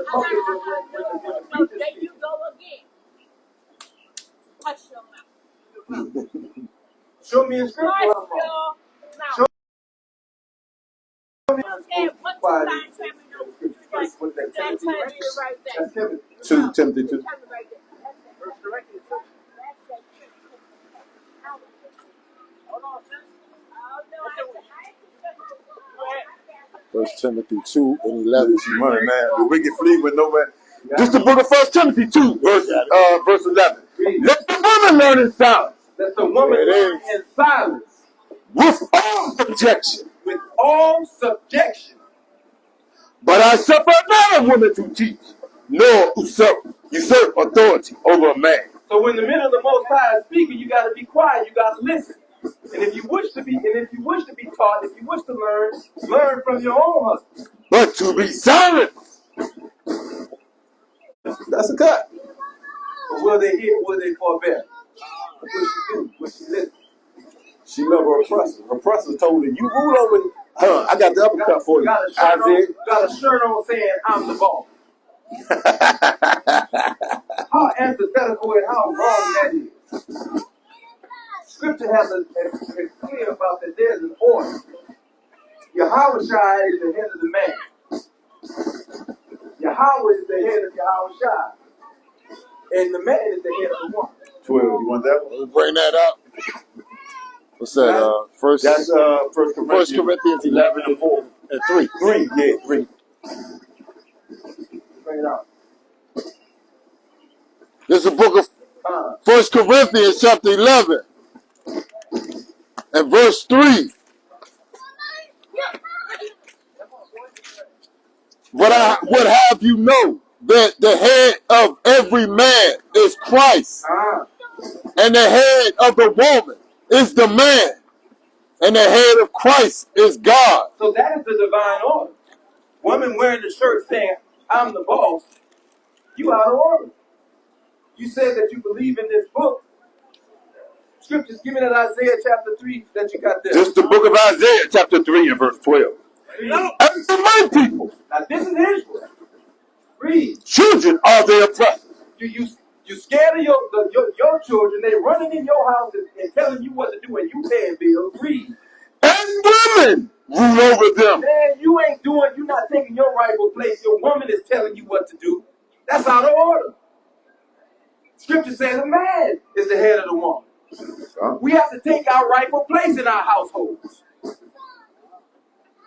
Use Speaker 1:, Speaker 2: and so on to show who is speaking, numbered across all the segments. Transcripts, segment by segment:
Speaker 1: There you go again. Hush your mouth.
Speaker 2: Show me in scripture.
Speaker 1: Hush your mouth.
Speaker 2: Two Timothy 2.
Speaker 3: First Timothy 2 and 11.
Speaker 2: Money, man. The wicked flee with no man. This is the book of First Timothy 2, verse 11. Let the woman learn in silence. Let the woman learn in silence. With all subjection. With all subjection. But I suffer not a woman to teach, nor usurp authority over a man. So when the men of the Most High is speaking, you got to be quiet. You got to listen. And if you wish to be taught, if you wish to learn from your own husband. But to be silent. That's a cut. But will they hear? Will they forbear? What she do? What she listen? She loved her oppressor. Her oppressor told her, "You rule over her." I got the upper cut for you. Got a shirt on saying, "I'm the boss." How antithetical and how wrong that is. Scripture has it's clear about that there's an order. Yahushua is the head of the man. Yahweh is the head of Yahushua. And the man is the head of the woman. 12. You want that one?
Speaker 3: Let me bring that up. What's that? First Corinthians 11 and 4 and 3.
Speaker 2: 3, yeah, 3. Bring it out.
Speaker 3: This is the book of First Corinthians chapter 11 and verse 3. What have you know that the head of every man is Christ, and the head of the woman is the man, and the head of Christ is God.
Speaker 2: So that is the divine order. Women wearing the shirt saying, "I'm the boss," you out of order. You said that you believe in this book. Scriptures, give me that Isaiah chapter 3 that you got there. This is the book of Isaiah chapter 3 and verse 12. And to my people. Now this is Israel. Read. Children are their oppressors. You scared of your children. They running in your house and telling you what to do, and you paying bills. Read. And women rule over them. Man, you're not taking your rightful place. Your woman is telling you what to do. That's out of order. Scripture says a man is the head of the woman. We have to take our rightful place in our households.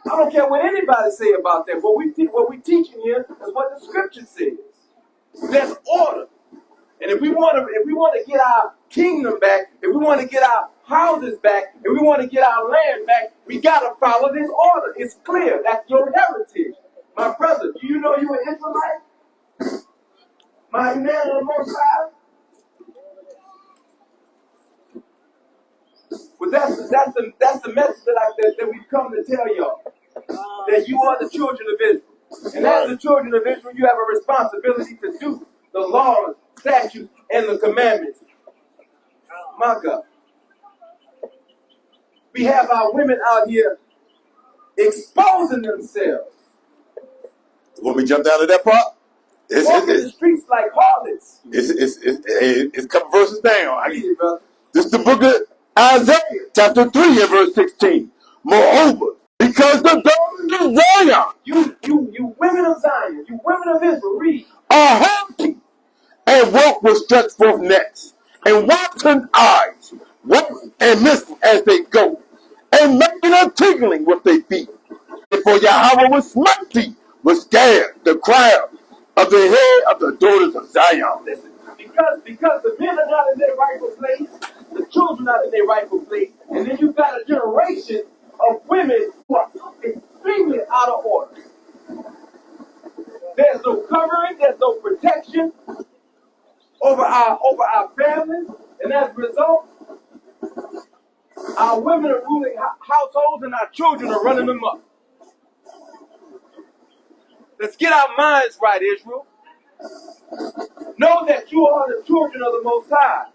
Speaker 2: I don't care what anybody say about that. What we teaching here is what the Scripture says. There's order. And if we want to get our kingdom back, if we want to get our houses back, if we want to get our land back, we got to follow this order. It's clear. That's your heritage. My brother, do you know you an Israelite? My man on the Most High? But that's the message that we've come to tell y'all. That you are the children of Israel. And as the children of Israel, you have a responsibility to do the laws, statutes, and the commandments. My God. We have our women out here exposing themselves. When we jump down to that part, walking the streets like harlots. It's a couple verses down. This is the book of Isaiah, chapter 3 and verse 16. Moreover, because the daughters of Zion, you women of Zion, you women of Israel, read, are haughty and walk with stretched forth necks and wanton eyes, walking and missing as they go, and making a tinkling with their feet. For Yahweh will smite thee with scare the crowd of the head of the daughters of Zion. Listen, because the men are not in their rightful place, the children are not in their rightful place, and then you've got a generation of women who are extremely out of order. There's no covering, there's no protection over our families, and as a result, our women are ruling households and our children are running them up. Let's get our minds right, Israel. Know that you are the children of the Most High.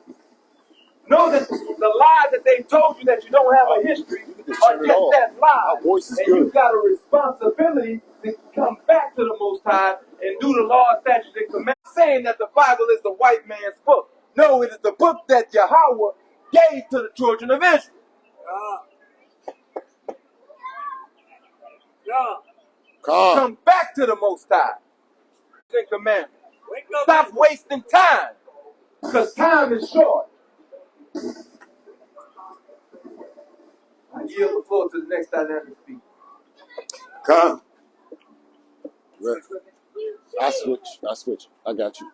Speaker 2: Know that the lies that they told you that you don't have a history are just that lie. And you've got a responsibility to come back to the Most High and do the law, statutes, and commandments. Saying that the Bible is the white man's book. No, it is the book that Yahweh gave to the children of Israel. Come back to the Most High. And commandments. Stop wasting time, because time is short. I yield the floor to the next dynamic speaker.
Speaker 3: Come. Right. I switch. I got you.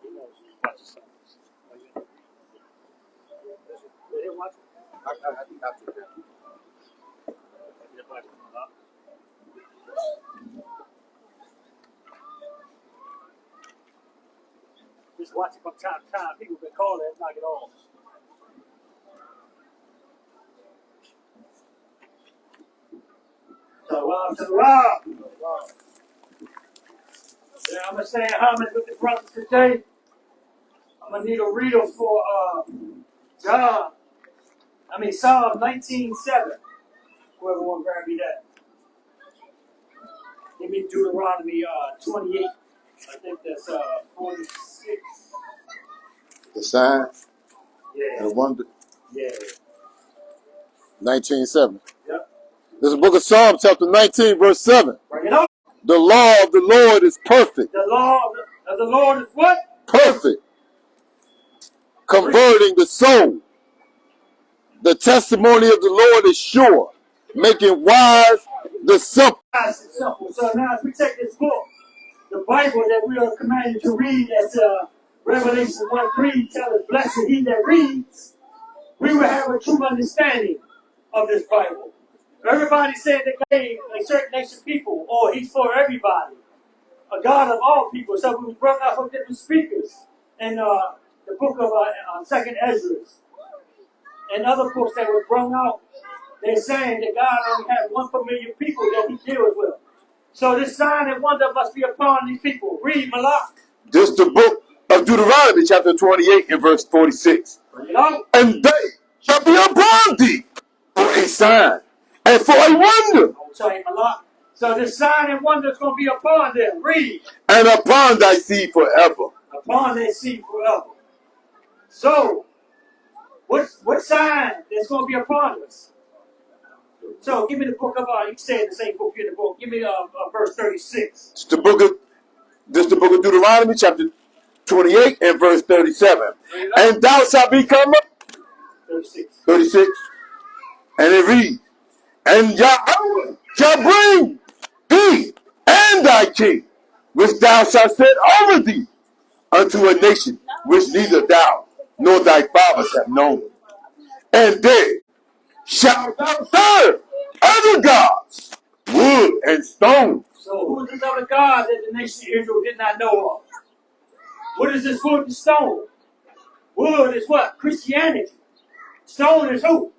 Speaker 2: I think that's it.
Speaker 4: Just watch it from time to time. People been calling it, knock it off. Shalom. Yeah, I'm gonna say homage with the brothers today. I'm gonna need a reader for Psalm 19:7. Whoever want to grab me that. Give me Deuteronomy 28. I think that's 46.
Speaker 3: The sign
Speaker 4: Yeah.
Speaker 3: and the wonder.
Speaker 4: Yeah.
Speaker 3: 19:7.
Speaker 4: Yep.
Speaker 3: This is the book of Psalms, chapter 19, verse 7.
Speaker 4: Bring it up.
Speaker 3: The law of the Lord is perfect.
Speaker 4: The law of the Lord is what?
Speaker 3: Perfect. Converting the soul. The testimony of the Lord is sure, making wise the simple.
Speaker 4: Nice and simple. So now if we take this book, the Bible that we are commanded to read, as Revelation 1:3 tells us, blessed he that reads, we will have a true understanding of this Bible. Everybody said that God gave a certain nation of people, or he's for everybody, a God of all people. So we was brought out from different speakers in the book of 2nd Ezra and other books that were brought out. They're saying that God only has one familiar people that he deals with. So this sign and wonder must be upon these people. Read, Malak.
Speaker 3: This is the book of Deuteronomy, chapter 28, and verse 46.
Speaker 4: Bring it out.
Speaker 3: And they shall be upon thee for a sign and for a wonder,
Speaker 4: Sorry, Malak. So this sign and wonder is going to be upon them. Read.
Speaker 3: and upon thy seed forever.
Speaker 4: Upon their seed forever. So, what sign is going to be upon us? So, give me the book of, you say the same book in the book. Give me verse 36.
Speaker 3: This is the book of Deuteronomy, chapter 28, and verse 37. And thou shalt become
Speaker 4: 36.
Speaker 3: 36. And it reads, and Yahweh shall bring thee and thy king, which thou shalt set over thee, unto a nation which neither thou nor thy fathers have known. And there shalt thou serve other gods, wood and stone.
Speaker 4: So, who is this other God that the nation of Israel did not know of? What is this wood and stone? Wood is what? Christianity. Stone is who?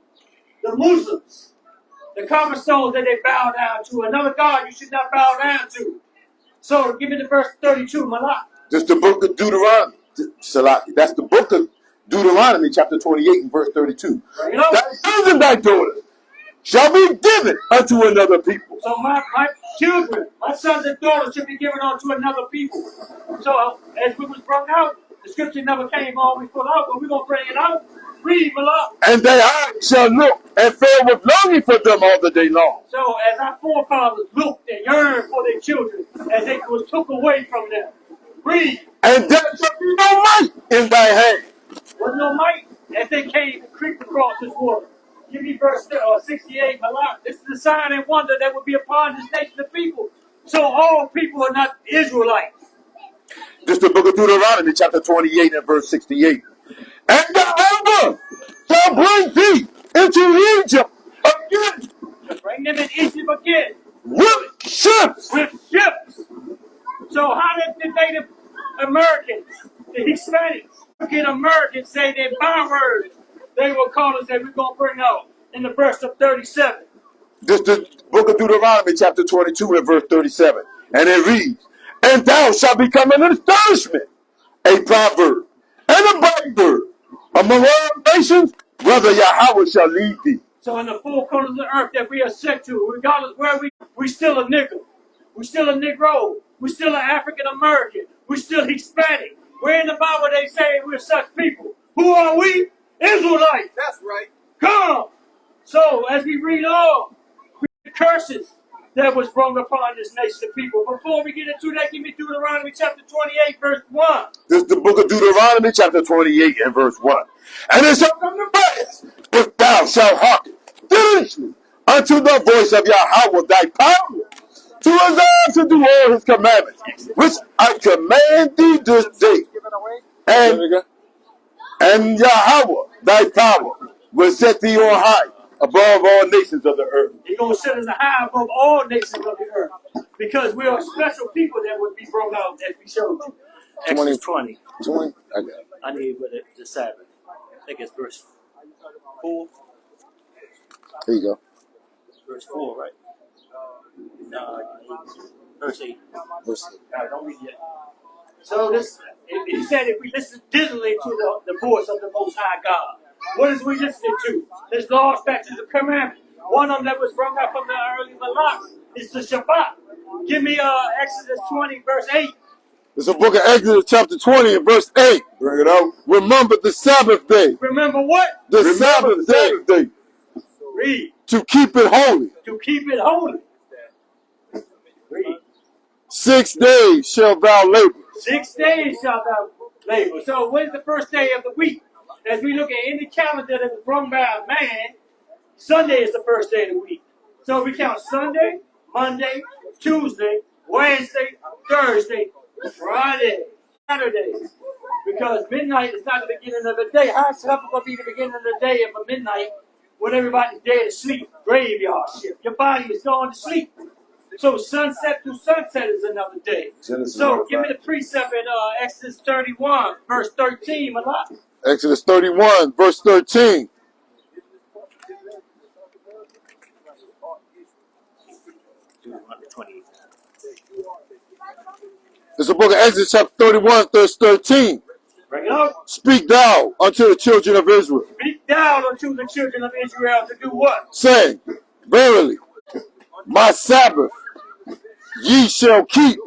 Speaker 4: The Muslims. The common stones that they bow down to. Another God you should not bow down to. So, give me the verse 32, Malak.
Speaker 3: This is the book of Deuteronomy. Salaki. That's the book of Deuteronomy, chapter 28, and verse 32.
Speaker 4: Bring it up.
Speaker 3: Thy sons and thy daughters shall be given unto another people.
Speaker 4: So my children, my sons and daughters should be given unto another people. So as we was brought out, the scripture never came all the way full out, but we're going to bring it out. Read, Malak.
Speaker 3: And their eyes shall look and fail with longing for them all the day long.
Speaker 4: So as our forefathers looked and yearned for their children, as they was took away from them. Read.
Speaker 3: And there shall be no might in thy hand.
Speaker 4: Was no might as they came and creeped across this water. Give me verse 68, Malak. This is the sign and wonder that will be upon this nation of people. So all people are not Israelites.
Speaker 3: This is the book of Deuteronomy, chapter 28, and verse 68. And Jehovah shall bring thee into Egypt again
Speaker 4: Bring them in Egypt again.
Speaker 3: with ships.
Speaker 4: With ships. So how did the Native Americans, the Hispanics, Americans say their bywords they will call us that we're going to bring out in the verse of 37?
Speaker 3: This is the book of Deuteronomy, chapter 22, and verse 37. And it reads, and thou shalt become an astonishment, a proverb, and a byword among all nations, whether Yahweh shall lead thee.
Speaker 4: So in the four corners of the earth that we are sent to, regardless where we still a nigger. We still a Negro. We're still African American. We're still Hispanic. Where in the Bible they say we're such people? Who are we? Israelites.
Speaker 2: That's right.
Speaker 4: Come. So as we read on, the curses that was brought upon this nation of people. Before we get into that, give me Deuteronomy chapter 28, verse 1.
Speaker 3: This is the book of Deuteronomy, chapter 28 and verse 1. And it shall come to pass, if thou shalt hearken diligently unto the voice of Yahweh thy power, to observe to do all his commandments, which I command thee this day. And Yahweh thy power will set thee on high above all nations of the earth.
Speaker 4: He's going to set us high above all nations of the earth. Because we are special people that would be brought out as we showed you. Exodus 20.
Speaker 3: 20? I got it.
Speaker 4: I need with it the Sabbath. I think it's verse 4.
Speaker 3: Here you go.
Speaker 4: Verse 4, right? No, verse 8.
Speaker 3: Verse
Speaker 4: All right, don't read yet. So this, he said if we listen diligently to the voice of the Most High God, what is we listening to? His laws, statutes, and commandments. One of them that was brought out from the early Malaks is the Shabbat. Give me Exodus 20, verse 8.
Speaker 3: It's a book of Exodus chapter 20 and verse 8. Bring it out. Remember the Sabbath day.
Speaker 4: Remember what?
Speaker 3: The Sabbath day.
Speaker 4: Read.
Speaker 3: To keep it holy.
Speaker 4: To keep it holy. Read.
Speaker 3: 6 days shalt thou labor.
Speaker 4: 6 days shalt thou labor. So when's the first day of the week? As we look at any calendar that was brought by a man, Sunday is the first day of the week. So if we count Sunday, Monday, Tuesday, Wednesday, Thursday, Friday, Saturday. Because midnight is not the beginning of the day. How is supper going to be the beginning of the day of a midnight when everybody's dead asleep? Graveyard shift. Your body is going to sleep. So sunset to sunset is another day. So give me the precept in Exodus 31, verse 13, Malak.
Speaker 3: Exodus 31, verse 13. It's the book of Exodus chapter 31, verse 13.
Speaker 4: Bring it up.
Speaker 3: Speak thou unto the children of Israel.
Speaker 4: Speak thou unto the children of Israel to do what?
Speaker 3: Saying, verily, my Sabbath ye shall keep.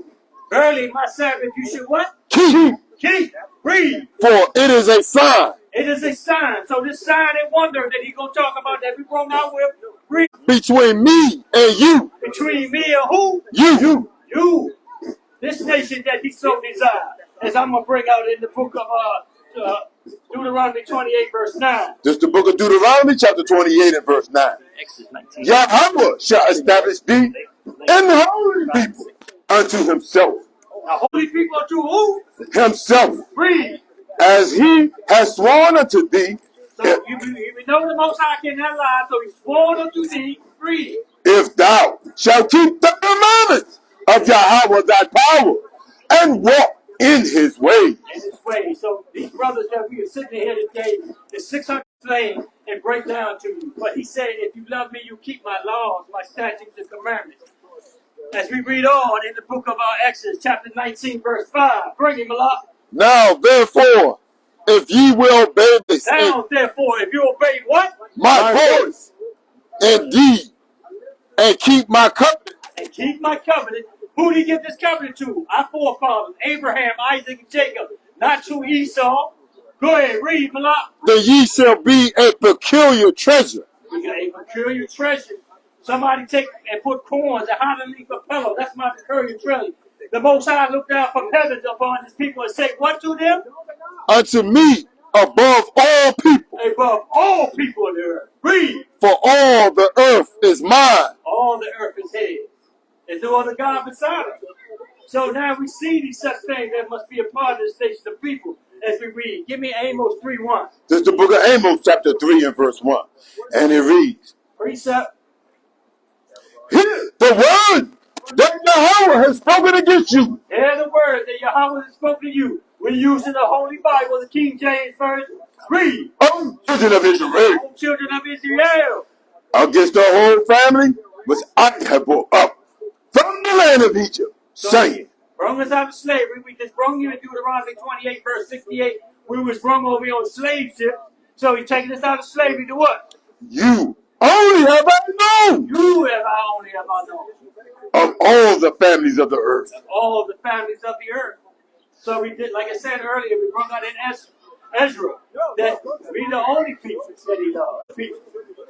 Speaker 4: Verily, my Sabbath you should what?
Speaker 3: Keep.
Speaker 4: Keep. Read.
Speaker 3: For it is a sign.
Speaker 4: It is a sign. So this sign and wonder that he's going to talk about that we brought out with. Read.
Speaker 3: Between me and you.
Speaker 4: Between me and who?
Speaker 3: You.
Speaker 4: You. This nation that he so desired. As I'm going to bring out in the book of Deuteronomy 28, verse 9.
Speaker 3: This is the book of Deuteronomy, chapter 28 and verse 9. Yahweh shall establish thee in the holy people unto himself.
Speaker 4: The holy people unto who?
Speaker 3: Himself.
Speaker 4: Read.
Speaker 3: As he has sworn unto thee.
Speaker 4: So you know the Most High cannot lie, so he sworn unto thee. Read.
Speaker 3: If thou shalt keep the commandments of Yahweh thy power and walk in his ways.
Speaker 4: In his ways. So these brothers that we are sitting here today, the 600 slain and break down to you. But he said, if you love me, you keep my laws, my statutes and commandments. As we read on in the book of Exodus, chapter 19, verse 5. Bring him along.
Speaker 3: Now, therefore, if ye will obey this.
Speaker 4: Now, therefore, if you obey what?
Speaker 3: My voice. Indeed. And keep my covenant.
Speaker 4: And keep my covenant. Who did he give this covenant to? Our forefathers, Abraham, Isaac, and Jacob. Not to Esau. Go ahead, read, Malak.
Speaker 3: Then ye shall be a peculiar treasure.
Speaker 4: We got a peculiar treasure. Somebody take and put corns and hide underneath a pillow. That's my peculiar treasure. The Most High looked down from heaven upon his people and said, what to them?
Speaker 3: Unto me above all people.
Speaker 4: Above all people on the earth. Read.
Speaker 3: For all the earth is mine.
Speaker 4: All the earth is his. There's no other God beside us. So now we see these such things that must be a part of this nation of people as we read. Give me Amos 3:1.
Speaker 3: This is the book of Amos, chapter 3 and verse 1. And it reads,
Speaker 4: Precept.
Speaker 3: hear the word that Yahweh has spoken against you.
Speaker 4: Hear the word that Yahweh has spoken to you. We're using the Holy Bible, the King James Version. Read.
Speaker 3: O children of Israel,
Speaker 4: O children of Israel,
Speaker 3: against the whole family which I have brought up from the land of Egypt, saying,
Speaker 4: brung us out of slavery. We just brung you in Deuteronomy 28, verse 68. We was brung over here on slave ship. So he's taking us out of slavery to what?
Speaker 3: you only have I known.
Speaker 4: You have I only have I known.
Speaker 3: of all the families of the earth.
Speaker 4: Of all the families of the earth. So we did, like I said earlier, we brought out in Ezra that we the only people that he loved.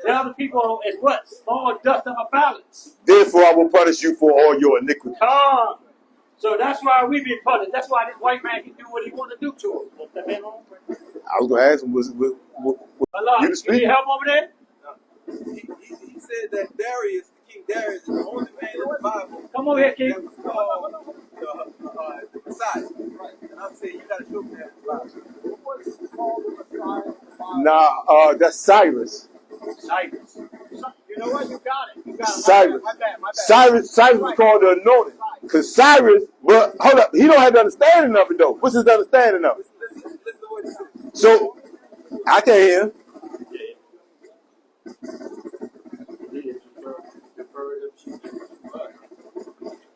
Speaker 4: The other people is what? Small dust of a balance.
Speaker 3: Therefore I will punish you for all your iniquity.
Speaker 4: So that's why we be punished. That's why this white man can do what he want to do to him.
Speaker 3: I was going to ask him, was you the speaker?
Speaker 4: You need help over there?
Speaker 2: He said that Darius, King Darius, is the only man in the Bible.
Speaker 4: Come over here, King.
Speaker 2: That was called the Messiah. And I'm saying you got to show me that in the Bible. What was called the Messiah?
Speaker 3: Nah, that's Cyrus.
Speaker 4: Cyrus.
Speaker 1: You know what? You got it. You got it.
Speaker 3: Cyrus.
Speaker 1: My bad.
Speaker 3: Cyrus was called the anointed. Because Cyrus, but hold up, he don't have the understanding of it though. What's his understanding of it?
Speaker 2: Listen to what he said.
Speaker 3: So, I can't hear him.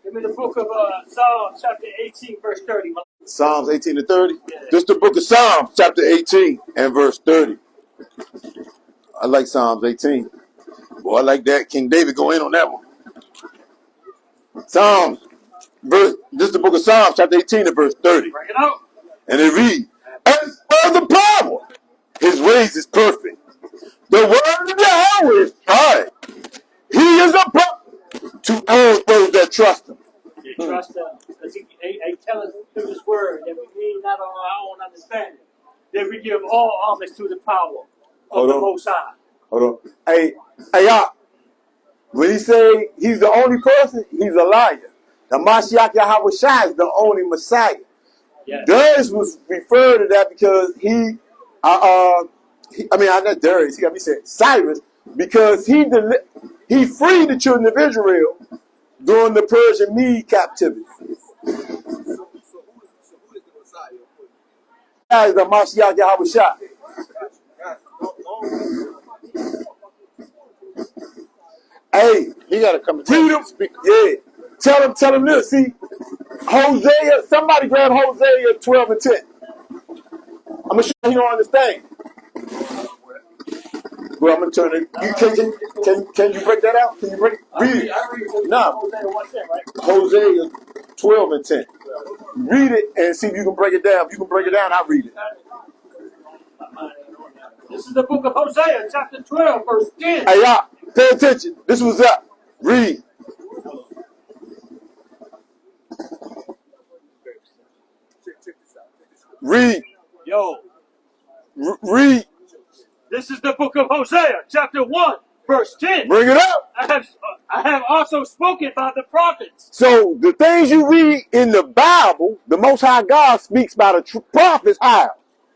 Speaker 4: Give me the book of Psalms, chapter 18, verse 30.
Speaker 3: Psalms 18 to 30. This is the book of Psalms, chapter 18 and verse 30. I like Psalms 18. Boy, I like that. King David go in on that one. This is the book of Psalms, chapter 18 and verse 30.
Speaker 4: Bring it out.
Speaker 3: And it reads, as for the power, his ways is perfect. The word of Yahweh is high. He is a prophet to all those that trust him.
Speaker 4: You trust him. Because he tell us through his word that we lean not on our own understanding. That we give all homage to the power of the Most High.
Speaker 3: Hold on. Hey, when he say he's the only person, he's a liar. The Mashiach Yahweh Shai is the only Messiah.
Speaker 4: Yes.
Speaker 3: Darius was referred to that because not Darius, he got me saying Cyrus, because he freed the children of Israel during the Persian Mede captivity.
Speaker 2: So who is the Messiah?
Speaker 3: That is the Mashiach Yahweh Shai. Hey,
Speaker 5: He got to come and
Speaker 3: read him. Yeah. Tell him this. See, Hosea, somebody grab Hosea 12 and 10. I'm going to show you he don't understand. Well, I'm going to turn it. Can you break that out? Can you break it? Read it. No. Hosea 12 and 10. Read it and see if you can break it down. If you can break it down, I'll read it.
Speaker 4: This is the book of Hosea, chapter 12, verse 10.
Speaker 3: Hey, y'all, pay attention. This was up. Read. Read. Read.
Speaker 4: This is the book of Hosea, chapter 1, verse 10.
Speaker 3: Bring it up.
Speaker 4: I have also spoken by the prophets.
Speaker 3: So the things you read in the Bible, the Most High God speaks by the prophets. How?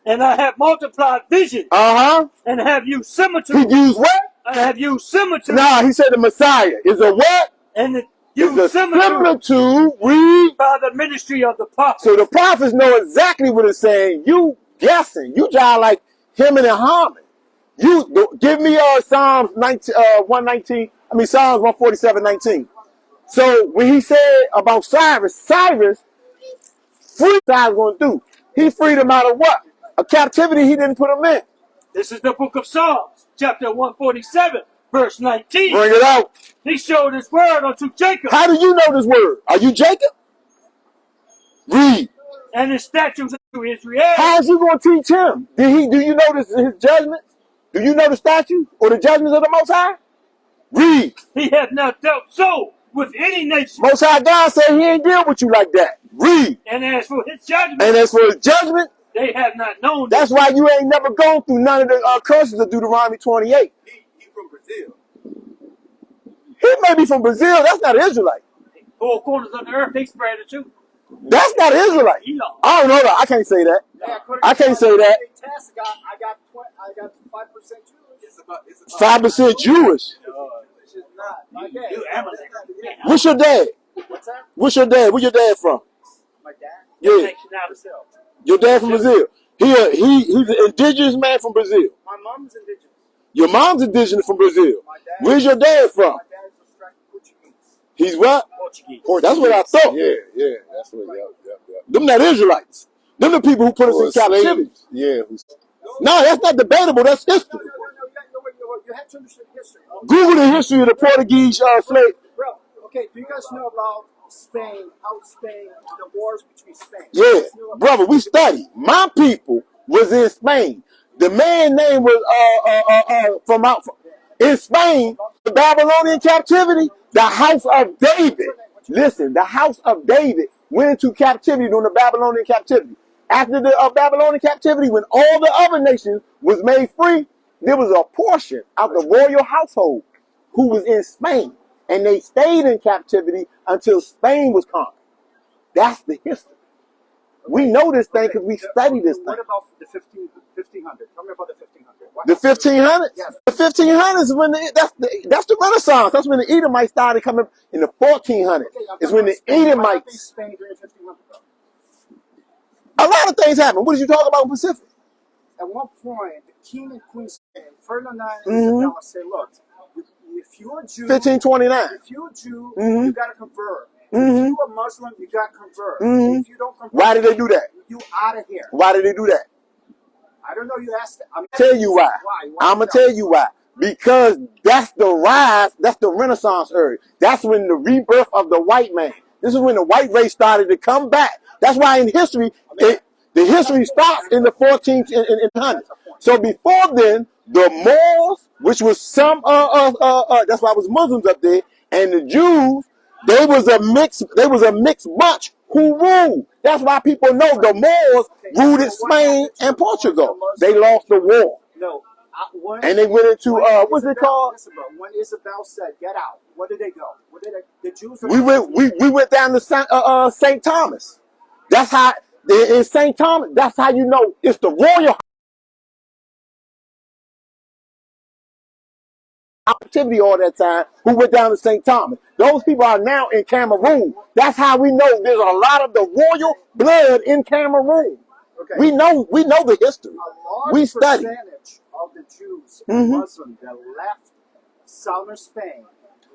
Speaker 4: And I have multiplied vision. And have used similitude.
Speaker 3: He used what?
Speaker 4: I have used similitude.
Speaker 3: Nah, he said the Messiah is a what?
Speaker 4: And
Speaker 3: is a similitude. Read.
Speaker 4: By the ministry of the prophets.
Speaker 3: So the prophets know exactly what it's saying. You guessing. You jive like him and Haman. You give me Psalms 119. Psalms 147:19. So when he said about Cyrus free Cyrus going to do. He freed him out of what? A captivity he didn't put him in.
Speaker 4: This is the book of Psalms, chapter 147, verse 19.
Speaker 3: Bring it out.
Speaker 4: He showed his word unto Jacob.
Speaker 3: How do you know this word? Are you Jacob? Read.
Speaker 4: And his statutes unto Israel.
Speaker 3: How is you going to teach him? Do you know his judgments? Do you know the statutes or the judgments of the Most High? Read.
Speaker 4: He hath not dealt so with any nation.
Speaker 3: Most High God said he ain't deal with you like that. Read.
Speaker 4: And as for his judgment.
Speaker 3: They
Speaker 4: have not known.
Speaker 3: That's why you ain't never gone through none of the curses of Deuteronomy 28.
Speaker 2: He from Brazil.
Speaker 3: He may be from Brazil. That's not Israelite.
Speaker 4: 4 corners of the earth, they spread it too.
Speaker 3: That's not Israelite. I don't know that. I can't say that. I can't say that.
Speaker 1: I got 5% Jewish.
Speaker 2: It's
Speaker 3: 5% Jewish. What's your dad?
Speaker 1: What's that?
Speaker 3: What's your dad? Where your dad from?
Speaker 1: My dad?
Speaker 3: Yeah. Your dad from Brazil. He's an indigenous man from Brazil.
Speaker 1: My mom's indigenous.
Speaker 3: Your mom's indigenous from Brazil. Where's your dad from?
Speaker 1: My dad's extracted Portuguese.
Speaker 3: He's what?
Speaker 1: Portuguese.
Speaker 3: That's what I thought.
Speaker 5: Yeah, that's what. Yep.
Speaker 3: Them not Israelites. Them the people who put us in captivity.
Speaker 5: Yeah.
Speaker 3: No, that's not debatable. That's history.
Speaker 1: You have to understand history.
Speaker 3: Google the history of the Portuguese slave.
Speaker 1: Bro, Okay, do you guys know about Spain? How Spain, the wars between Spain?
Speaker 3: Yeah,
Speaker 1: You guys know about
Speaker 3: brother, we studied. My people was in Spain. The man name was from out in Spain, the Babylonian captivity, the house of David. Listen, the house of David went into captivity during the Babylonian captivity. After the Babylonian captivity, when all the other nations was made free, there was a portion of the royal household who was in Spain, and they stayed in captivity until Spain was conquered. That's the history. We know this thing because we study this thing.
Speaker 1: What about the 1500? Tell me about the 1500.
Speaker 3: The 1500s?
Speaker 1: Yes.
Speaker 3: The 1500s is when that's the Renaissance. That's when the Edomites started coming in the 1400s. Is when the Edomites.
Speaker 1: Spain during 1500.
Speaker 3: A lot of things happened. What did you talk about in Pacific?
Speaker 1: At one point, the king and queen Spain, Ferdinand and
Speaker 3: Mhm.
Speaker 1: Isabella, say, look, if you're a Jew,
Speaker 3: 1529.
Speaker 1: if you're a Jew,
Speaker 3: Mhm.
Speaker 1: you got to convert.
Speaker 3: Mhm.
Speaker 1: If you're a Muslim, you got to convert.
Speaker 3: Mhm.
Speaker 1: If you don't convert,
Speaker 3: Why did they do that?
Speaker 1: you out of here.
Speaker 3: Why did they do that?
Speaker 1: I don't know. You asked. I'm
Speaker 3: Tell you why.
Speaker 1: Why
Speaker 3: I'm gonna tell you why. Because that's the rise. That's the Renaissance era. That's when the rebirth of the white man. This is when the white race started to come back. That's why in history, the history starts in the 1400s. So before then, the Moors, which was some that's why it was Muslims up there, and the Jews, they was a mixed bunch who ruled. That's why people know the Moors ruled Spain and Portugal. They lost the war.
Speaker 1: No.
Speaker 3: And they went into what's it called?
Speaker 1: Listen, bro. When Isabel said, "Get out," where did they go? Where did they? The Jews.
Speaker 3: We went down to St. Thomas. That's how in St. Thomas. That's how you know it's the royal activity all that time. Who went down to St. Thomas? Those people are now in Cameroon. That's how we know there's a lot of the royal blood in Cameroon.
Speaker 1: Okay.
Speaker 3: We know the history.
Speaker 1: A large
Speaker 3: We study.
Speaker 1: percentage of the Jews and Muslims that left southern Spain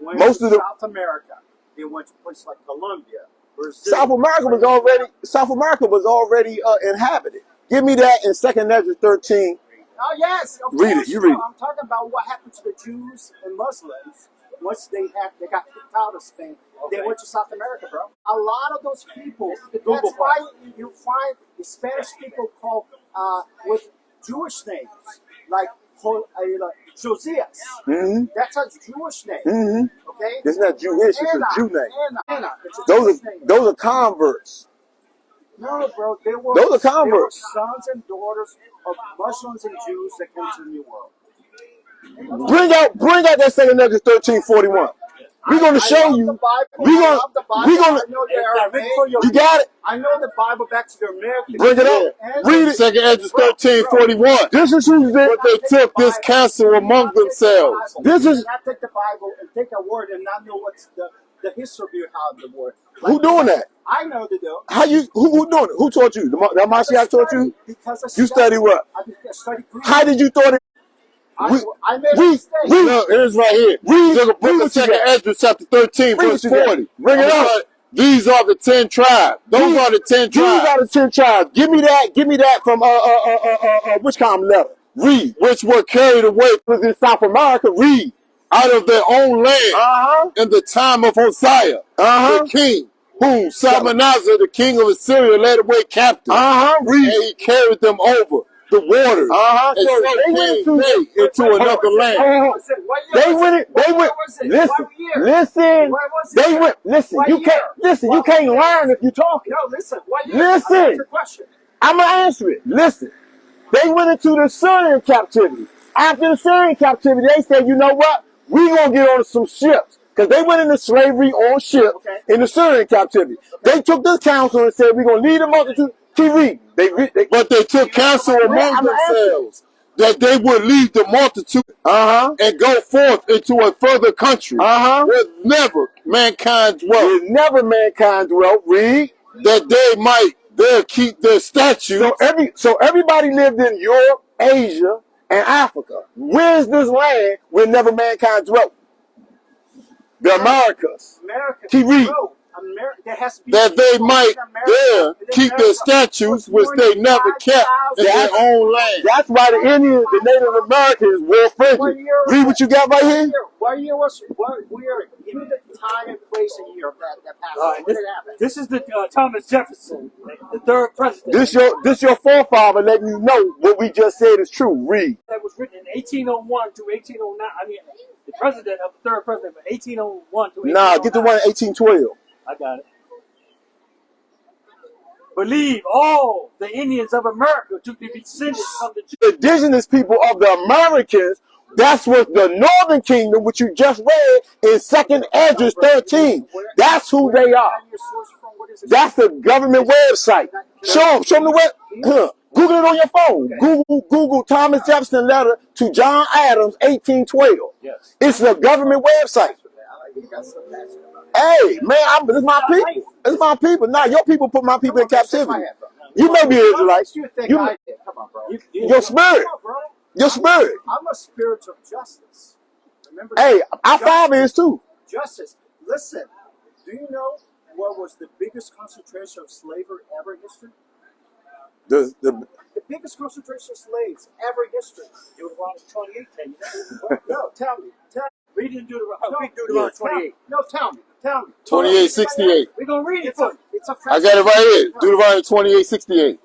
Speaker 1: went
Speaker 3: Most
Speaker 1: to
Speaker 3: of the-
Speaker 1: South America. They went to places like Colombia, Brazil.
Speaker 3: South America was already inhabited. Give me that in 2nd Ezra 13.
Speaker 1: Oh yes, of
Speaker 3: Read it,
Speaker 1: course,
Speaker 3: you read it.
Speaker 1: I'm talking about what happened to the Jews and Muslims once they got kicked out of Spain. They went to South America, bro. A lot of those people. That's why you find the Spanish people called with Jewish names like Josias.
Speaker 3: Mm-hmm.
Speaker 1: That's a Jewish name.
Speaker 3: Mm-hmm.
Speaker 1: Okay.
Speaker 3: It's not Jewish, it's a
Speaker 1: Anna,
Speaker 3: Jew name.
Speaker 1: Anna. It's a Jewish name.
Speaker 3: Those are converts.
Speaker 1: No, bro. Those
Speaker 3: are converts.
Speaker 1: They were sons and daughters of Muslims and Jews that came to the New World.
Speaker 3: Bring out that 2nd Ezra 13:41. We're gonna show you. We're gonna.
Speaker 1: I know they are Aramaic.
Speaker 3: You got it.
Speaker 1: I know the Bible back to the American.
Speaker 3: Bring it up. Read it. 2nd Ezra 13:41. This is who what they took this counsel among themselves. This is
Speaker 1: not take the Bible and take a word and not know what's the history behind the word.
Speaker 3: who doing that?
Speaker 1: I know they do.
Speaker 3: How you? Who doing it? Who taught you? The Mashiach taught you.
Speaker 1: Because
Speaker 3: You study what?
Speaker 1: I study Greek.
Speaker 3: How did you thought it?
Speaker 1: I made a mistake.
Speaker 3: Look, here's right here. Read the book of 2nd Ezra chapter 13, verse 40. Bring it up. These are the 10 tribes. Those are the 10 tribes. These are the 10 tribes. Give me that from which common letter? Read. Which were carried away was in South America. Read. Out of their own land in the time of Hosea, the king, whom Salmanazar, the king of Assyria, led away captive. Read. And he carried them over the waters. And so came they into another land. They went. Listen. They went. Listen. You can't. Listen. You can't learn if you talking.
Speaker 1: No, listen.
Speaker 3: Listen. I'm gonna answer it. Listen. They went into the Syrian captivity. After the Syrian captivity, they said, you know what? We gonna get on some ships. Because they went into slavery on ships in the Syrian captivity. They took this counsel and said, we're going to lead the multitude. Keep reading. But they took counsel among themselves that they would leave the multitude and go forth into a further country where never mankind dwelt. Read. That they might there keep their statutes. So everybody lived in Europe, Asia, and Africa. Where's this land where never mankind dwelt? The Americas. Keep reading. That they might there keep their statutes which they never kept in their own land. That's why the Indians, the Native Americans, were friendly. Read what you got right here.
Speaker 1: What year was we are in the time and place and year of that passed.
Speaker 4: All right,
Speaker 1: When did it happen?
Speaker 4: this is the Thomas Jefferson, the third president.
Speaker 3: This your forefather letting you know what we just said is true. Read.
Speaker 4: That was written in 1801 to 1809. I mean, the president of the third president from 1801 to 1809.
Speaker 3: Nah, get the one in 1812.
Speaker 4: I got it. Believe all the Indians of America to be descended from the
Speaker 3: The indigenous people of the Americans, that's what the Northern Kingdom, which you just read in 2nd Esdras 13. That's who they are.
Speaker 1: Your source from? What is it?
Speaker 3: That's the government website. Show them the web. Google it on your phone. Google Thomas Jefferson letter to John Adams, 1812.
Speaker 4: Yes.
Speaker 3: It's a government website.
Speaker 1: You got some passion about it.
Speaker 3: Hey, man, it's my people. It's my people. Nah, your people put my people in captivity. You may be Israelites.
Speaker 1: You think
Speaker 3: You-
Speaker 1: I did? Come on, bro.
Speaker 3: Your spirit.
Speaker 1: Come on, bro.
Speaker 3: Your spirit.
Speaker 1: I'm a spirit of justice. Remember
Speaker 3: Hey,
Speaker 1: that?
Speaker 3: our father is too.
Speaker 1: Justice. Listen, do you know what was the biggest concentration of slavery ever in history?
Speaker 3: The
Speaker 1: The biggest concentration of slaves ever in history.
Speaker 4: Deuteronomy 28. Can you know?
Speaker 1: No, tell me. Tell me.
Speaker 4: Read it in Deuteronomy.
Speaker 1: No,
Speaker 4: Read Deuteronomy 28.
Speaker 1: No, tell me. Tell me.
Speaker 3: 2868.
Speaker 4: We're going to read it
Speaker 1: It's
Speaker 4: for
Speaker 1: a,
Speaker 4: you.
Speaker 1: it's a
Speaker 3: I got it right here. Deuteronomy 2868.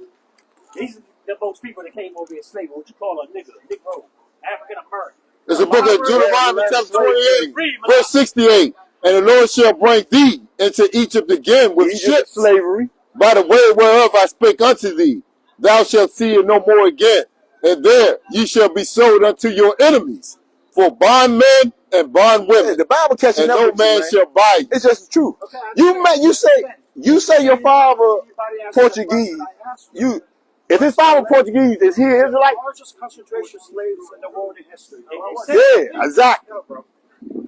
Speaker 4: These are the most people that came over here slave, what you call a nigger, Negro, African American.
Speaker 3: It's a book of Deuteronomy chapter 28, verse 68. And the Lord shall bring thee into Egypt again with ships, slavery, by the way whereof I spake unto thee. Thou shalt see it no more again. And there ye shall be sold unto your enemies for bondmen and bondwomen. The Bible catching and no man shall buy you. It's just the truth.
Speaker 1: Okay,
Speaker 3: You say your father Portuguese. If his father Portuguese, is he Israelite?
Speaker 1: The largest concentration of slaves in the world in history.
Speaker 3: Yeah, exactly.
Speaker 1: No, bro.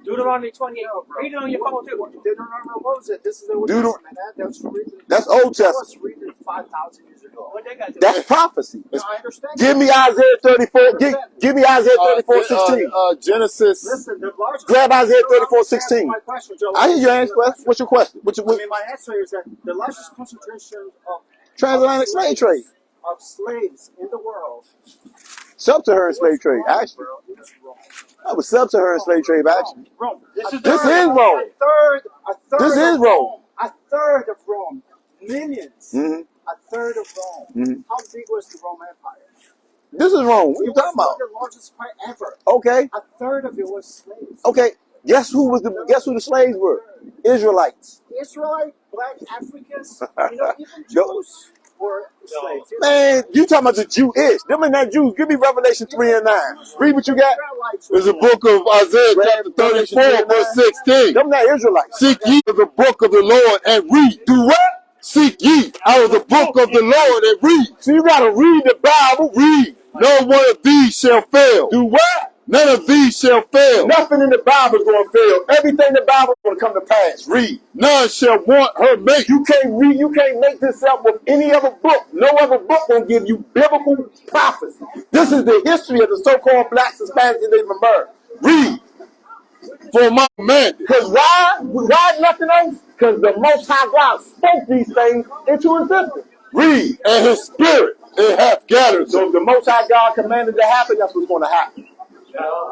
Speaker 4: Deuteronomy 28. Read it on your phone too.
Speaker 1: Deuteronomy, what was it? This is the Old
Speaker 3: Deut-
Speaker 1: Testament. That's reading.
Speaker 3: That's Old
Speaker 1: That
Speaker 3: Testament.
Speaker 1: was reading 5,000 years ago.
Speaker 4: What they got to do?
Speaker 3: That's prophecy.
Speaker 1: No, I understand.
Speaker 3: Give me Isaiah 34. Give me Isaiah 34:16.
Speaker 5: Genesis.
Speaker 1: Listen, the largest.
Speaker 3: Grab Isaiah
Speaker 1: You don't
Speaker 3: 34:16.
Speaker 1: answer my question, Joe.
Speaker 3: I hear your answer. What's your question?
Speaker 1: I mean, my answer is that the largest concentration of
Speaker 3: Transatlantic slave trade.
Speaker 1: of slaves in the world.
Speaker 3: Sub-Saharan slave trade,
Speaker 1: Rome,
Speaker 3: actually.
Speaker 1: bro. It was Rome.
Speaker 3: That was sub-Saharan slave trade, actually.
Speaker 1: Rome.
Speaker 4: This is
Speaker 3: This
Speaker 4: the
Speaker 3: is Rome.
Speaker 1: A third
Speaker 3: This is
Speaker 1: of
Speaker 3: Rome.
Speaker 1: A third of Rome. Millions.
Speaker 3: Mhm.
Speaker 1: A third of Rome.
Speaker 3: Mhm.
Speaker 1: How big was the Roman Empire?
Speaker 3: This is Rome. What are you
Speaker 1: It was
Speaker 3: talking about?
Speaker 1: the largest empire ever.
Speaker 3: Okay.
Speaker 1: A third of it was slaves.
Speaker 3: Okay. Guess who the slaves were? Israelites.
Speaker 1: Israelite, black Africans, even
Speaker 3: No.
Speaker 1: Jews were slaves.
Speaker 3: Man, you talking about the Jewish. Them and that Jews. Give me Revelation 3:9. Read what you got.
Speaker 5: There's a book of Isaiah chapter 34, verse 16.
Speaker 3: Them not Israelites.
Speaker 5: Seek ye the book of the Lord and read.
Speaker 3: Do what?
Speaker 5: Seek ye out of the book of the Lord and read.
Speaker 3: So you gotta read the Bible.
Speaker 5: Read. No one of these shall fail.
Speaker 3: Do what?
Speaker 5: None of these shall fail.
Speaker 3: Nothing in the Bible is going to fail. Everything in the Bible is going to come to pass. Read.
Speaker 5: None shall want her mate.
Speaker 3: You can't read. You can't make this up with any other book. No other book will give you biblical prophecy. This is the history of the so-called blacks, Hispanics, and Native Americans.
Speaker 5: Read. For my commandment.
Speaker 3: Because why? Why nothing else? Because the Most High God spoke these things into existence.
Speaker 5: Read. And his spirit it hath gathered.
Speaker 3: So if the Most High God commanded to happen, that's what's going to happen.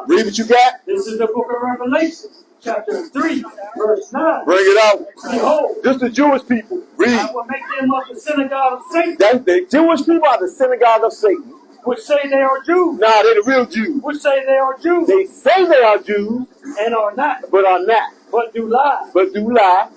Speaker 3: Read what you got.
Speaker 4: This is the book of Revelation, chapter 3, verse 9.
Speaker 5: Bring it out.
Speaker 4: Behold,
Speaker 3: This is the Jewish people.
Speaker 5: Read.
Speaker 4: I will make them of the synagogue of Satan,
Speaker 3: The Jewish people are the synagogue of Satan.
Speaker 4: which say they are Jews,
Speaker 3: Nah, they're the real Jews.
Speaker 4: which say they are Jews,
Speaker 3: They say they are Jews,
Speaker 4: and are not,
Speaker 3: but are not,
Speaker 4: but do lie.
Speaker 3: but do lie.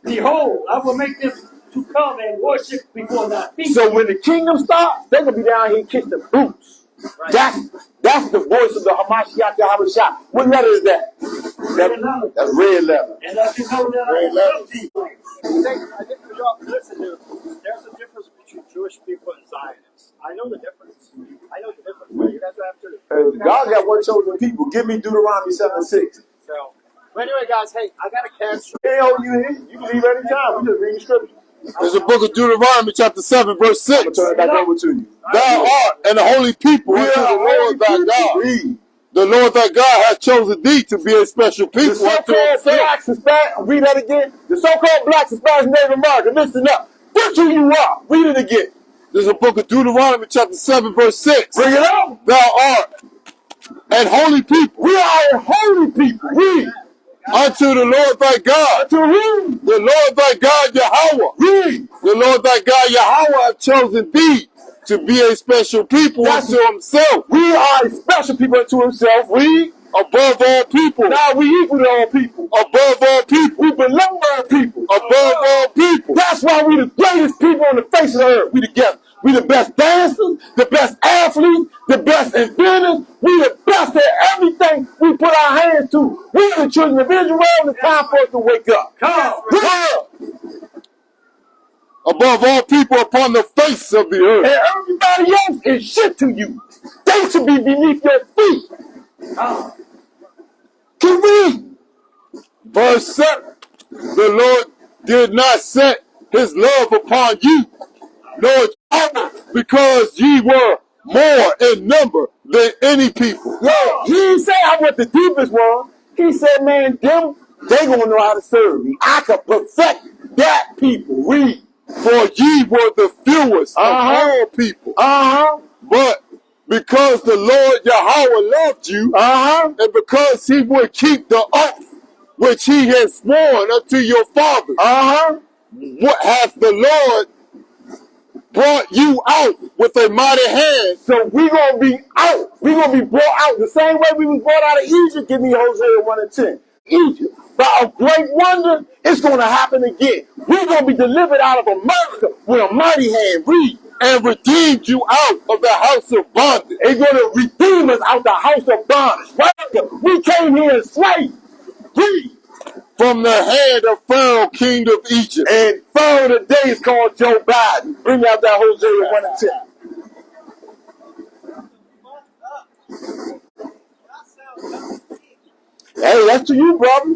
Speaker 4: Behold, I will make them to come and worship before thy feet.
Speaker 3: So when the kingdom starts, they're gonna be down here kissing boots. That's the voice of the Hamashiach Yahushua. What letter is that? That's red letter.
Speaker 4: And let you know that I
Speaker 3: Red
Speaker 4: am
Speaker 3: letter.
Speaker 4: with thee.
Speaker 1: I think listen, dude, there's a difference between Jewish people and Zionists. I know the difference. But you guys have to.
Speaker 3: God got one chosen people. Give me Deuteronomy 7:6.
Speaker 1: So, but anyway, guys, hey, I got to catch.
Speaker 3: They hold you here. You can leave anytime. We just read scripture.
Speaker 5: There's a book of Deuteronomy chapter 7, verse
Speaker 3: I'm
Speaker 5: 6.
Speaker 3: gonna turn it back over to you.
Speaker 5: Thou art and the holy people unto the Lord thy God.
Speaker 3: Read.
Speaker 5: The Lord thy God hath chosen thee to be a special
Speaker 3: The
Speaker 5: people unto
Speaker 3: so-called
Speaker 5: himself.
Speaker 3: blacks, Hispanics, read that again. The so-called blacks, Hispanics, and Native Americans, listen up. That's who you are. Read it again.
Speaker 5: There's a book of Deuteronomy chapter 7, verse 6.
Speaker 3: Bring it up.
Speaker 5: Thou art and holy people
Speaker 3: We are a holy people. Read. Unto the Lord thy God.
Speaker 5: Unto whom?
Speaker 3: The Lord thy God Yahweh.
Speaker 5: Read.
Speaker 3: The Lord thy God Yahweh hath chosen thee to be a special people unto himself.
Speaker 5: We are a special people unto himself. Read.
Speaker 3: Above all people.
Speaker 5: Now we equal to all people.
Speaker 3: Above all people.
Speaker 5: We belong to all people.
Speaker 3: Above all people.
Speaker 5: That's why we the greatest people on the face of the earth. We together. We the best dancers, the best athletes, the best inventors. We the best at everything we put our hands to. We are the children of Israel. It's time for us to wake up.
Speaker 4: Come on.
Speaker 5: Come.
Speaker 3: Above all people upon the face of the earth.
Speaker 5: And everybody else is shit to you. They should be beneath your feet. Can read.
Speaker 3: Verse 7. The Lord did not set his love upon you, nor honor, because ye were more in number than any people.
Speaker 5: Yeah, he didn't say I was the deepest one. He said, man, them, they gonna know how to serve me. I can perfect that people. Read.
Speaker 3: For ye were the fewest of all people. But because the Lord Yahweh loved you, and because he would keep the oath which he had sworn unto your fathers, what hath the Lord brought you out with a mighty hand?
Speaker 5: So we gonna be out. We gonna be brought out the same way we was brought out of Egypt. Give me Hosea 1 and 10. Egypt. By a great wonder, it's gonna happen again. We're gonna be delivered out of America with a mighty hand. Read.
Speaker 3: And redeemed you out of the house of bondage.
Speaker 5: They're gonna redeem us out the house of bondage. Right? We came here enslaved. Read.
Speaker 3: From the hand of Pharaoh, king of Egypt.
Speaker 5: And Pharaoh today is called Joe Biden. Bring out that Hosea 1 and 10. Hey, that's to you, brother.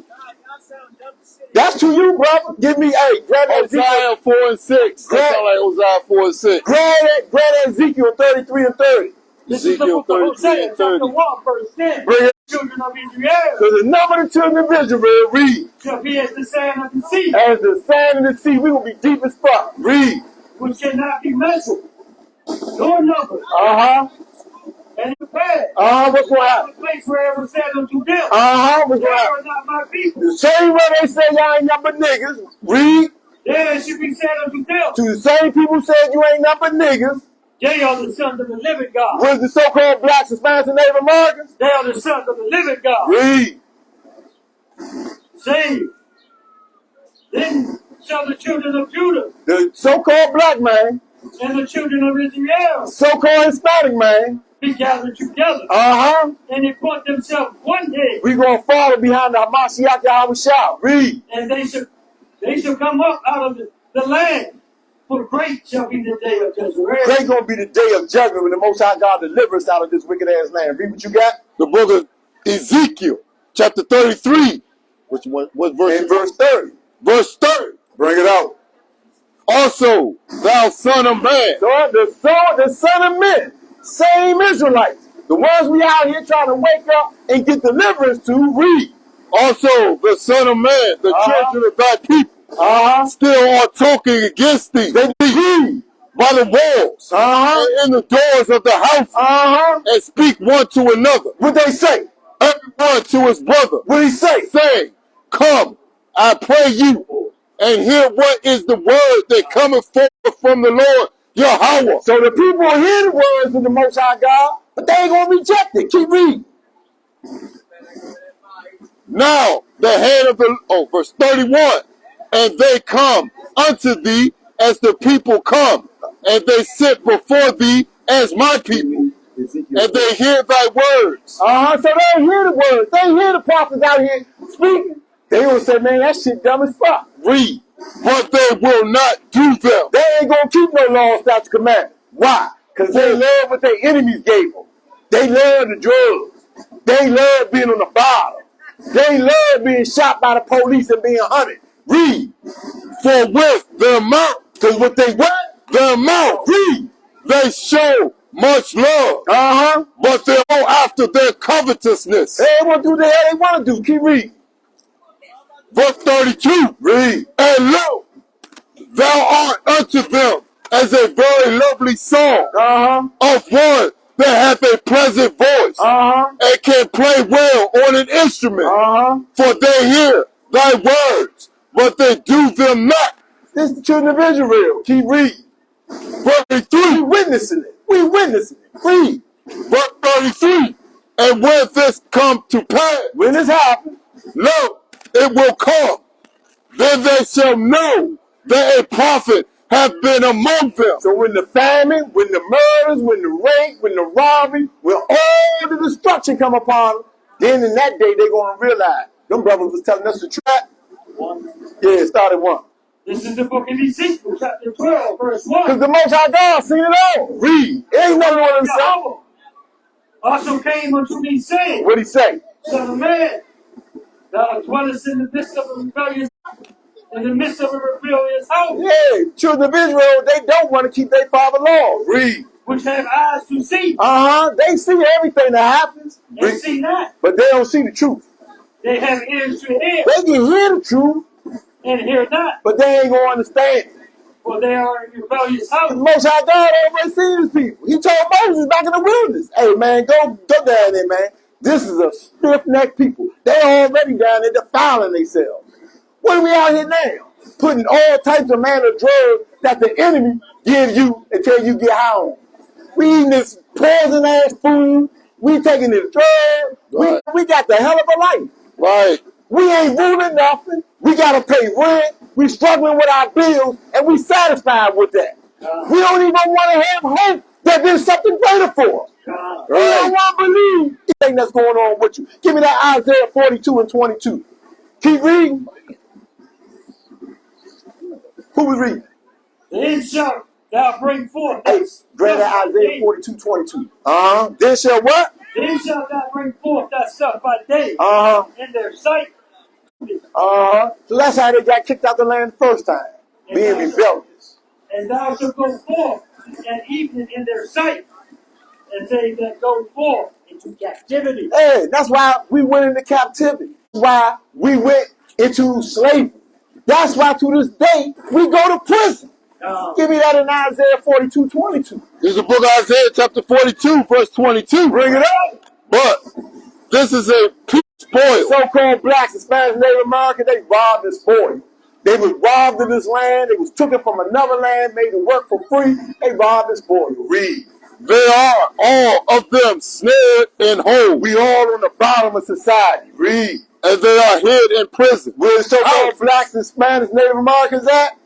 Speaker 5: That's to you, brother. Give me, hey, grab that
Speaker 3: Hosea 4 and 6. That sound like Hosea 4 and 6.
Speaker 5: Grab that Ezekiel 33 and 30.
Speaker 4: This is the
Speaker 3: Ezekiel
Speaker 4: book of
Speaker 3: 33
Speaker 4: Hosea,
Speaker 3: and 30.
Speaker 4: chapter 1, verse 10.
Speaker 5: Bring it.
Speaker 4: Children of Israel
Speaker 5: So the number of the children of Israel, read.
Speaker 4: shall be as the sand of the sea,
Speaker 5: As the sand in the sea, we will be deep as fuck. Read.
Speaker 4: which cannot be measured, nor numbered, and compared.
Speaker 5: What's going to happen?
Speaker 4: The place wherever said unto them,
Speaker 5: What's going to
Speaker 4: they
Speaker 5: happen?
Speaker 4: are not my people.
Speaker 5: The same way they say y'all ain't nothing but niggas. Read.
Speaker 4: Then it should be said unto them,
Speaker 5: To the same people said you ain't nothing but niggas.
Speaker 4: they are the sons of the living God.
Speaker 5: Was the so-called blacks, Hispanics, and Native Americans?
Speaker 4: They are the sons of the living God.
Speaker 5: Read.
Speaker 4: Saved. Then shall the children of Judah
Speaker 5: The so-called black man,
Speaker 4: and the children of Israel
Speaker 5: so-called Hispanic man,
Speaker 4: be gathered together, and appoint themselves one day,
Speaker 5: we gonna follow behind the Hamashiach Yahushua. Read.
Speaker 4: and they shall come up out of the land. For great shall be the day of Jezreel.
Speaker 5: Great gonna be the day of judgment when the Most High God delivers us out of this wicked ass land. Read what you got.
Speaker 3: The book of Ezekiel, chapter 33. What verse?
Speaker 5: In verse 30.
Speaker 3: Verse 30.
Speaker 5: Bring it out.
Speaker 3: Also, thou son of man.
Speaker 5: So the son of men, same Israelites, the ones we out here trying to wake up and get deliverance to. Read.
Speaker 3: Also, the son of man, the children of thy people, still are talking against thee. They be by the walls and in the doors of the house, and speak one to another.
Speaker 5: What they say?
Speaker 3: Everyone to his brother.
Speaker 5: What he say?
Speaker 3: Saying, come, I pray you, and hear what is the word that cometh forth from the Lord Yahweh.
Speaker 5: So the people hear the words of the Most High God, but they ain't gonna reject it. Keep reading.
Speaker 3: Now the hand of the verse 31, and they come unto thee as the people come, and they sit before thee as my people, and they hear thy words.
Speaker 5: So they hear the words. They hear the prophets out here speaking. They gonna say, man, that shit dumb as fuck.
Speaker 3: Read, but they will not do them.
Speaker 5: They ain't gonna keep no law, statute, command. Why? Because they love what their enemies gave them. They love the drugs. They love being on the bottom. They love being shot by the police and being hunted. Read.
Speaker 3: For with their mouth,
Speaker 5: Because what they what?
Speaker 3: their mouth,
Speaker 5: Read.
Speaker 3: they show much love, but they go after their covetousness.
Speaker 5: They want to do the hell they want to do. Keep reading.
Speaker 3: Verse 32,
Speaker 5: Read.
Speaker 3: and lo, thou art unto them as a very lovely song of one that have a pleasant voice and can play well on an instrument. For they hear thy words, but they do them not.
Speaker 5: This is the children of Israel. Keep reading.
Speaker 3: Verse 33.
Speaker 5: We witnessing it. We witnessing it. Read.
Speaker 3: Verse 33. And when this come to pass,
Speaker 5: When this happens,
Speaker 3: lo, it will come. Then they shall know that a prophet hath been among them.
Speaker 5: so when the famine, when the murders, when the rape, when the robbery, when all the destruction come upon them, then in that day they're going to realize them brothers was telling us the truth. Yeah, start at 1.
Speaker 4: This is the book of Ezekiel, chapter 12, verse 1.
Speaker 5: Because the Most High God seen it all. Read. It ain't nothing on himself.
Speaker 4: Yahweh also came unto me, saying,
Speaker 5: What'd he say?
Speaker 4: Son of man, thou dwellest in the midst of a rebellious house,
Speaker 5: Yeah, children of Israel, they don't want to keep their father law. Read.
Speaker 4: which have eyes to see,
Speaker 5: They see everything that happens,
Speaker 4: and see not.
Speaker 5: but they don't see the truth.
Speaker 4: They have ears to hear,
Speaker 5: They can hear the truth,
Speaker 4: and hear not,
Speaker 5: but they ain't going to understand it.
Speaker 4: for they are in rebellious house.
Speaker 5: The Most High God already seen his people. He told Moses back in the wilderness, hey, man, go down there, man. This is a stiff-necked people. They already down there defiling themselves. What are we out here now? Putting all types of manner of drugs that the enemy gives you until you get home. We eating this poison-ass food. We taking this drug.
Speaker 3: Right.
Speaker 5: We got the hell of a life.
Speaker 3: Right.
Speaker 5: We ain't ruling nothing. We got to pay rent. We struggling with our bills, and we satisfied with that. We don't even want to have hope that there's something greater for us. We don't want to believe anything that's going on with you. Give me that Isaiah 42 and 22. Keep reading. Who was reading?
Speaker 4: Then shalt thou bring forth.
Speaker 5: Hey, grab that Isaiah 42, 22. Then shall what?
Speaker 4: Then shalt thou bring forth that stuff by day in their sight.
Speaker 5: So that's how they got kicked out the land the first time. Being rebellious.
Speaker 4: And thou shalt go forth at evening in their sight, and they that go forth into captivity.
Speaker 5: Hey, that's why we went into captivity. Why we went into slavery. That's why to this day we go to prison. Give me that in Isaiah 42, 22.
Speaker 3: This is the book of Isaiah chapter 42, verse 22.
Speaker 5: Bring it up.
Speaker 3: But this is a spoil.
Speaker 5: So-called blacks and Spanish Native Americans, they robbed and spoiled. They was robbed of this land. They was took it from another land, made it work for free. They robbed and spoiled. Read.
Speaker 3: They are all of them snared and hold.
Speaker 5: We all on the bottom of society. Read.
Speaker 3: And they are hid in prison.
Speaker 5: Where the so-called blacks and Spanish Native Americans at?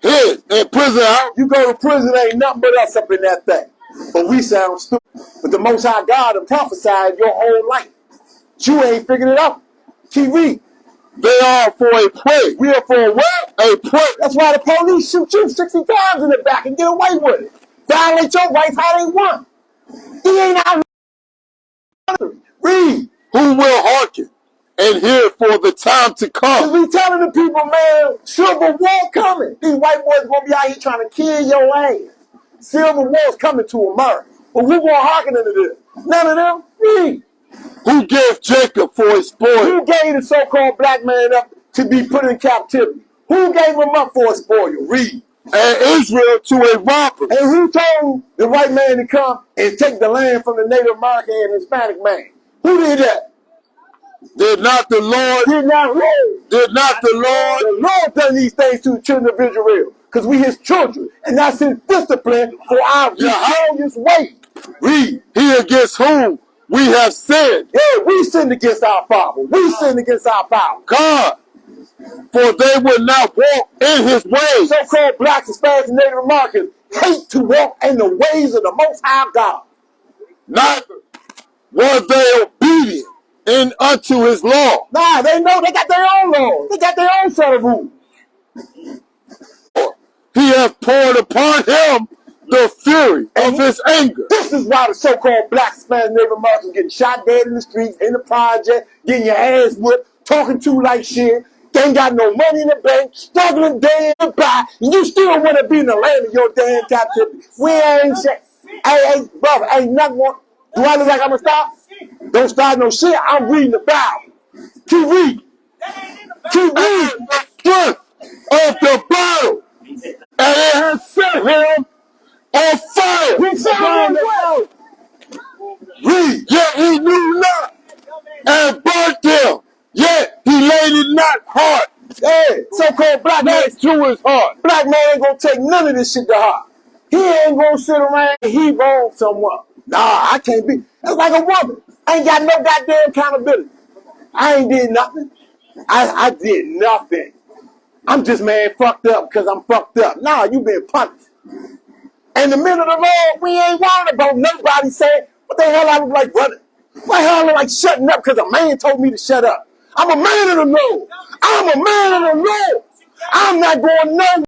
Speaker 3: Hid in prison house.
Speaker 5: You go to prison, ain't nothing but us up in that thing. But we sound stupid. But the Most High God have prophesied your whole life. You ain't figured it out. Keep reading.
Speaker 3: They are for a prey.
Speaker 5: We are for a what?
Speaker 3: A prey.
Speaker 5: That's why the police shoot you 60 times in the back and get away with it. Violate your rights how they want. He ain't out. Read.
Speaker 3: Who will hearken and hear for the time to
Speaker 5: Cause
Speaker 3: come?
Speaker 5: we telling the people, man, Civil War coming. These white boys gonna be out here trying to kill your ass. Civil War's coming to America. But who gonna hearken into this? None of them. Read.
Speaker 3: Who gave Jacob for a spoil?
Speaker 5: Who gave the so-called black man up to be put in captivity? Who gave him up for a spoil? Read.
Speaker 3: And Israel to a robber.
Speaker 5: And who told the white man to come and take the land from the Native American and Hispanic man? Who did that?
Speaker 3: Did not the Lord?
Speaker 5: Did not who?
Speaker 3: Did not the Lord?
Speaker 5: The Lord done these things to the children of Israel. Because we his children. And that's his discipline for our rebellious way.
Speaker 3: Read. He against whom we have sinned.
Speaker 5: Yeah, we sinned against our Father. We sinned against our power.
Speaker 3: God. For they would not walk in his ways.
Speaker 5: So-called blacks, Hispanics, and Native Americans hate to walk in the ways of the Most High God.
Speaker 3: Neither were they obedient in unto his law.
Speaker 5: Nah, they know they got their own laws. They got their own set of rules.
Speaker 3: He hath poured upon him the fury of his anger.
Speaker 5: This is why the so-called black, Hispanic, Native Americans getting shot dead in the streets, in the project, getting your ass whipped, talking to you like shit. They ain't got no money in the bank, struggling day and buy, and you still want to be in the land of your damn captivity. We ain't shit. Hey, brother, ain't nothing. Do I look like I'm gonna stop? Don't start no shit. I'm reading the Bible. Keep reading. Keep reading.
Speaker 3: The strength of the battle, and it has set him on fire.
Speaker 5: He set him on fire.
Speaker 3: he knew not and burnt them. Yet he laid it not hard.
Speaker 5: Hey, so-called black man,
Speaker 3: Not to his heart.
Speaker 5: black man ain't gonna take none of this shit to heart. He ain't gonna sit around and he wrong somewhere. Nah, I can't be. That's like a woman. I ain't got no goddamn accountability. I ain't did nothing. I did nothing. I'm just, man, fucked up because I'm fucked up. Nah, you been punished. And the men of the Lord, we ain't worried about nobody saying, what the hell I look like running? What the hell I look like shutting up because a man told me to shut up? I'm a man of the Lord. I'm a man of the Lord. I'm not going nowhere.